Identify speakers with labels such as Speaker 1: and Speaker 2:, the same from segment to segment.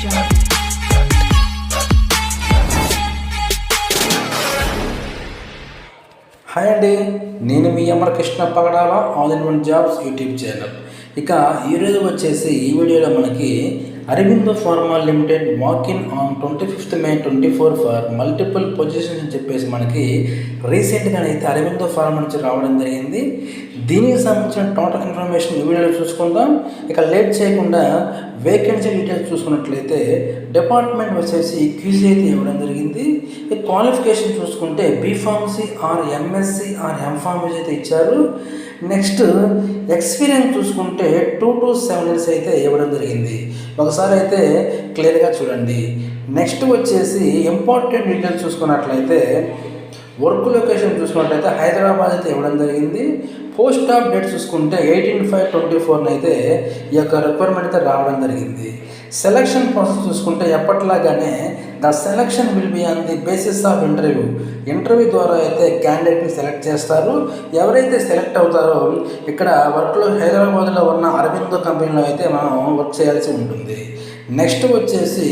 Speaker 1: Hi అండి, నేను మీ Amarakrishna Pagadala all in one jobs YouTube channel. ఇక ఈరోజు వచ్చేసి ఈ వీడియోలో మనకి Aurobindo pharma limited walk in on 25th May 2024 for multiple positions అని చెప్పేసి మనకి రీసెంట్గానైతే అరబిందో ఫార్మా నుంచి రావడం జరిగింది. దీనికి సంబంధించిన టోటల్ ఇన్ఫర్మేషన్ ఈ వీడియోలో చూసుకుందాం. ఇక లేట్ చేయకుండా వేకెన్సీ డీటెయిల్స్ చూసుకున్నట్లయితే డిపార్ట్మెంట్ వచ్చేసి క్యూసీ అయితే ఇవ్వడం జరిగింది. ఈ క్వాలిఫికేషన్ చూసుకుంటే B Pharmacy are MSc are M Pharmacy అయితే ఇచ్చారు. నెక్స్ట్ ఎక్స్పీరియన్స్ చూసుకుంటే 2 to 7 years అయితే ఇవ్వడం జరిగింది. ఒకసారి అయితే క్లియర్గా చూడండి. నెక్స్ట్ వచ్చేసి ఇంపార్టెంట్ డీటెయిల్స్ చూసుకున్నట్లయితే వర్క్ లొకేషన్ చూసుకున్నట్లయితే హైదరాబాద్ అయితే ఇవ్వడం జరిగింది. పోస్ట్ ఆఫ్ డేట్ చూసుకుంటే 18/5/24 అయితే ఈ యొక్క రిక్వైర్మెంట్ అయితే రావడం జరిగింది. సెలక్షన్ ప్రాసెస్ చూసుకుంటే ఎప్పట్లాగానే the selection will be on the basis of interview ద్వారా అయితే క్యాండిడేట్ని సెలెక్ట్ చేస్తారు. ఎవరైతే సెలెక్ట్ అవుతారో ఇక్కడ వర్క్లో హైదరాబాద్లో ఉన్న అరబిందో కంపెనీలో అయితే మనం వర్క్ చేయాల్సి ఉంటుంది. నెక్స్ట్ వచ్చేసి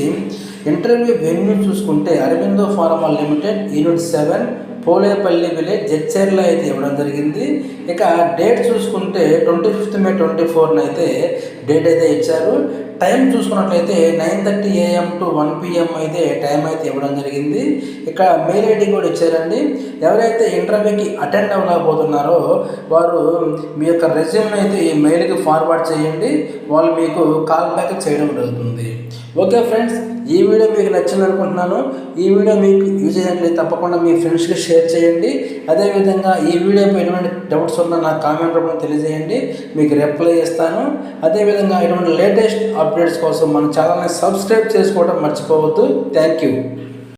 Speaker 1: ఇంటర్వ్యూ వెన్యూ చూసుకుంటే Aurobindo pharma limited unit 7 Polepally village జడ్చర్లో అయితే ఇవ్వడం జరిగింది. ఇక డేట్ చూసుకుంటే 25th May 2024 అయితే డేట్ అయితే ఇచ్చారు. టైం చూసుకున్నట్లయితే 9:30 AM to 1 PM అయితే టైం అయితే ఇవ్వడం జరిగింది. ఇక్కడ మెయిల్ ఐడి కూడా ఇచ్చారండి. ఎవరైతే ఇంటర్వ్యూకి అటెండ్ అవ్వలేకపోతున్నారో వారు మీ యొక్క రెజ్యూమ్ని అయితే ఈ మెయిల్కి ఫార్వర్డ్ చేయండి. వాళ్ళు మీకు కాల్ బ్యాక్ చేయడం జరుగుతుంది. ఓకే ఫ్రెండ్స్, ఈ వీడియో మీకు నచ్చింది అనుకుంటున్నాను. ఈ వీడియో మీకు యూజ్ అయినట్లయితే తప్పకుండా మీ ఫ్రెండ్స్కి షేర్ చేయండి. అదేవిధంగా ఈ వీడియోపై ఎటువంటి డౌట్స్ ఉన్నా నాకు కామెంట్ రూపంలో తెలియజేయండి, మీకు రిప్లై ఇస్తాను. అదేవిధంగా ఇటువంటి లేటెస్ట్ అప్డేట్స్ కోసం మన ఛానల్ని సబ్స్క్రైబ్ చేసుకోవడం మర్చిపోవద్దు. Thank you.